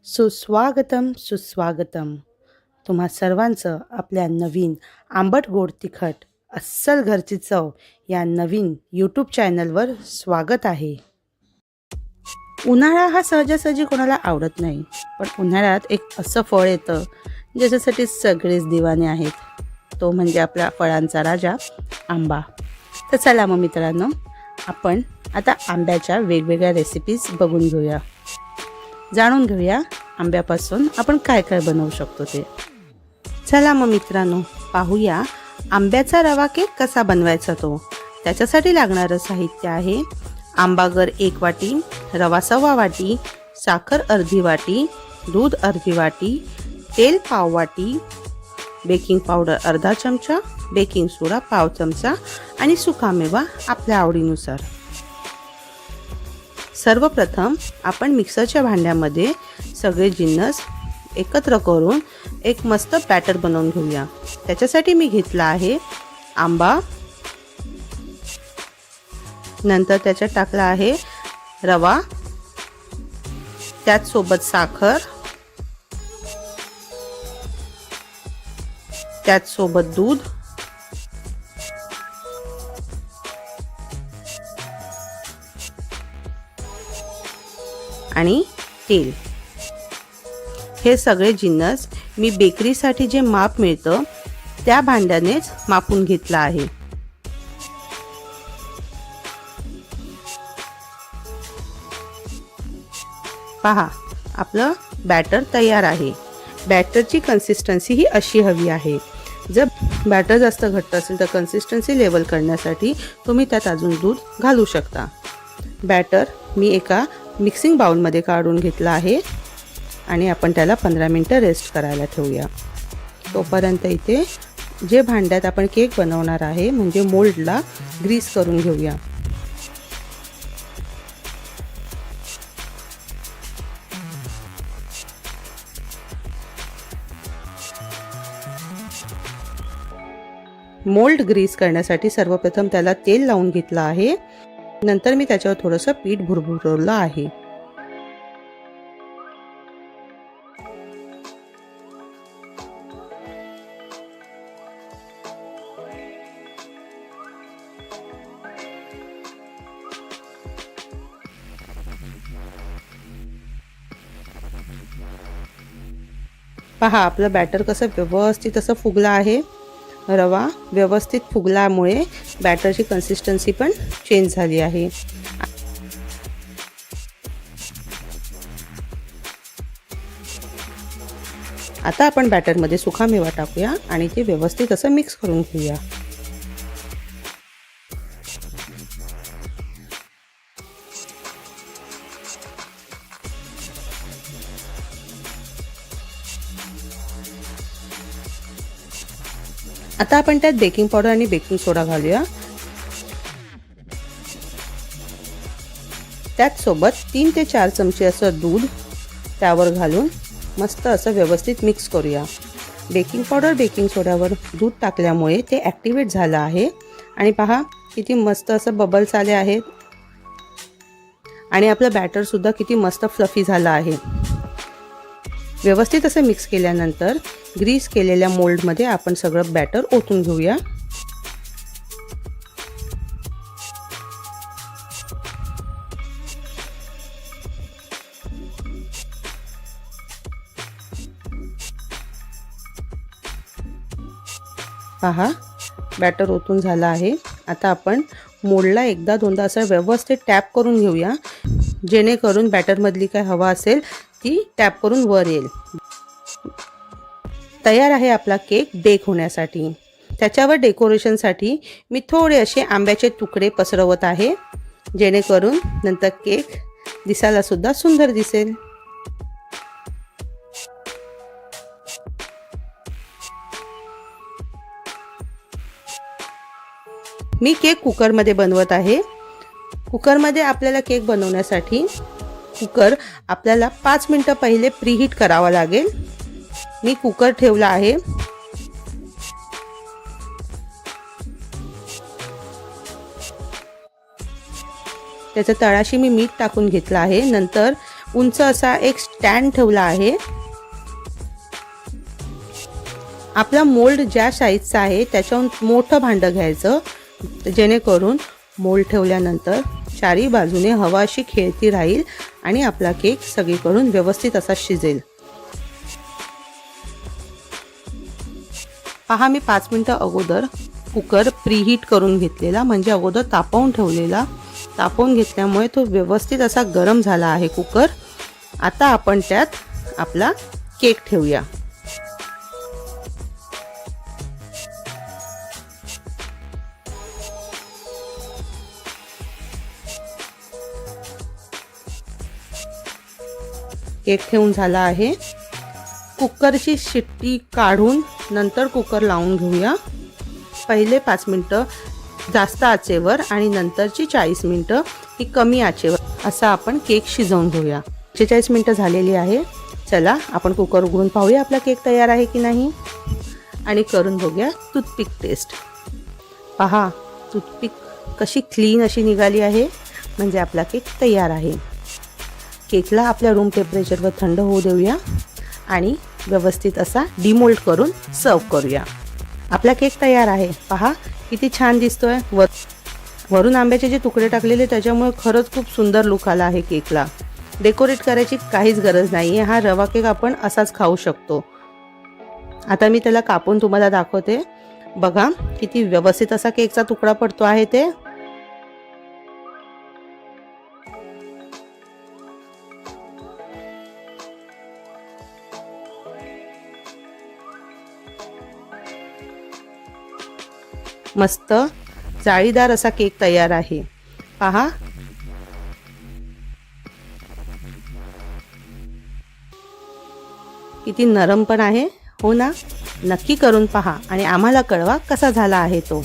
सुस्वागतम सुस्वागतम. तुम्हा सर्वांचं आपल्या नवीन आंबट गोड तिखट अस्सल घरची चव या नवीन यूट्यूब चॅनलवर स्वागत आहे. उन्हाळा हा सहजासहजी कोणाला आवडत नाही, पण उन्हाळ्यात एक असं फळ येतं ज्याच्यासाठी सगळेच दिवाने आहेत. तो म्हणजे आपला फळांचा राजा आंबा. तर चला मग मित्रांनो, आपण आता आंब्याच्या वेगवेगळ्या रेसिपीज बघून घेऊया, जाणून घेऊया आंब्यापासून आपण काय काय बनवू शकतो ते. चला मग मित्रांनो, पाहूया आंब्याचा रवा केक कसा बनवायचा तो. त्याच्यासाठी लागणारं साहित्य आहे आंबागर 1 वाटी, रवा 1/2 वाटी, साखर अर्धी वाटी, दूध अर्धी वाटी, तेल पाव वाटी, बेकिंग पावडर अर्धा चमचा, बेकिंग सोडा पाव चमचा आणि सुकामेवा आपल्या आवडीनुसार. सर्वप्रथम आपण मिक्सरच्या भांड्यामध्ये सगळे जिन्नस एकत्र करून एक मस्त बॅटर बनवून घेऊया. त्याच्यासाठी मी घेतला आहे आंबा, नंतर त्याच्यात टाकला आहे रवा, त्याच सोबत साखर, त्याच सोबत दूध, आणि तेल. हे सगळे जिन्नस मी बेकरीसाठी जे माप मिळतं त्या भांड्यानेच मापून घेतला आहे. पहा, आपलं बॅटर तयार आहे. बॅटरची कन्सिस्टन्सी ही अशी हवी आहे. जर बॅटर जास्त घट्ट असेल तर कन्सिस्टन्सी लेवल करण्यासाठी तुम्ही त्यात अजून दूध घालू शकता. बॅटर मी एका मिक्सिंग बाउलमध्ये काढून घेतला आहे आणि आपण त्याला 15 मिनिटं रेस्ट करायला ठेवूया. तोपर्यंत इथे जे भांड्यात आपण केक बनवणार आहे म्हणजे मोल्डला ग्रीस करून घेऊया. मोल्ड ग्रीस करण्यासाठी सर्वप्रथम त्याला तेल लावून घेतलं आहे. नंतर मी त्याच्यावर थोडंसं पीठ भुरभुरवलं आहे. पहा, आपलं बॅटर कसं व्यवस्थित असं फुगलं आहे. रवा व्यवस्थित फुगल्यामुळे बॅटरची कन्सिस्टन्सी पण चेंज झाली आहे. आता आपण बॅटरमध्ये सुकामेवा टाकूया आणि ते व्यवस्थित असं मिक्स करून घेऊया. आता आपण त्यात बेकिंग पावडर आणि बेकिंग सोडा घालूया. त्याच सोबत 3 ते 4 चमचे असं दूध त्यावर घालून मस्त असं व्यवस्थित मिक्स करूया. बेकिंग पावडर बेकिंग सोड्यावर दूध टाकल्यामुळे ते ॲक्टिवेट झालं आहे आणि पहा किती मस्त असं बबल्स आले आहेत आणि आपलं बॅटर सुद्धा किती मस्त फ्लफी झालं आहे. व्यवस्थित असं मिक्स केल्यानंतर ग्रीस केलेल्या मोल्डमध्ये आपण सगळं बॅटर ओतून घेऊया. पहा, बॅटर ओतून झालं आहे. आता आपण मोल्डला एकदा दोनदा असं व्यवस्थित टॅप करून घेऊया, जेणेकरून बॅटरमधली काय हवा असेल ती टॅप करून वर येईल. तयार आहे आपला केक बेक होण्यासाठी. त्याच्यावर डेकोरेशनसाठी मी थोडे असे आंब्याचे तुकडे पसरवत आहे, जेणेकरून नंतर केक दिसायला सुद्धा सुंदर दिसेल. मी केक कुकरमध्ये बनवत आहे. कुकरमध्ये आपल्याला केक बनवण्यासाठी कुकर आपल्याला 5 मिनिटं पहिले प्रीहीट करावा लागेल. मी कुकर ठेवला आहे. त्याच्या तळाशी मी मीठ टाकून घेतलं आहे. नंतर उंच असा एक स्टँड ठेवला आहे. आपला मोल्ड ज्या साईजचा आहे त्याच्याहून मोठं भांडं घ्यायचं, जेणेकरून मोल्ड ठेवल्यानंतर चारी बाजूने हवा अशी खेळती राहील आणि आपला केक सगळीकडून व्यवस्थित असा शिजेल. पहा, मी 5 मिनिटं अगोदर कुकर प्रीहीट करून घेतलेला, म्हणजे अगोदर तापवून ठेवलेला. तापवून घेतल्यामुळे तो व्यवस्थित असा गरम झाला आहे कुकर. आता आपण त्यात आपला केक ठेवूया. केक ठेवून झाला आहे. कुकरची शिट्टी काढून नंतर कुकर लावून घेऊया. पहिले 5 मिनिटं जास्त आचेवर आणि नंतरची 40 मिनिटं ही कमी आचेवर असा आपण केक शिजवून घेऊया. 46 मिनिटं झालेली आहे. चला आपण कुकर उघडून पाहूया आपला केक तयार आहे की नाही आणि करून बघूया टूथपिक टेस्ट. पहा, टूथपिक कशी क्लीन अशी निघाली आहे, म्हणजे आपला केक तयार आहे. केकला आपल्या रूम टेम्परेचरवर थंड होऊ देऊया आणि व्यवस्थित असा डिमोल्ड करून सर्व करूया. आपला केक तयार आहे. पहा किती छान दिसतोय. वरून आंब्याचे जे तुकडे टाकलेले त्याच्यामुळे खरंच खूप सुंदर लुक आला आहे केकला. डेकोरेट करायची काहीच गरज नाही आहे. हा रवा केक आपण असाच खाऊ शकतो. आता मी त्याला कापून तुम्हाला दाखवते. बघा किती व्यवस्थित असा केकचा तुकडा पडतो आहे ते. मस्त जाळीदार असा केक तयार आहे. पहा, किती नरम पण आहे. हो ना, नक्की करून पहा आणि आम्हाला कळवा कसा झाला आहे तो.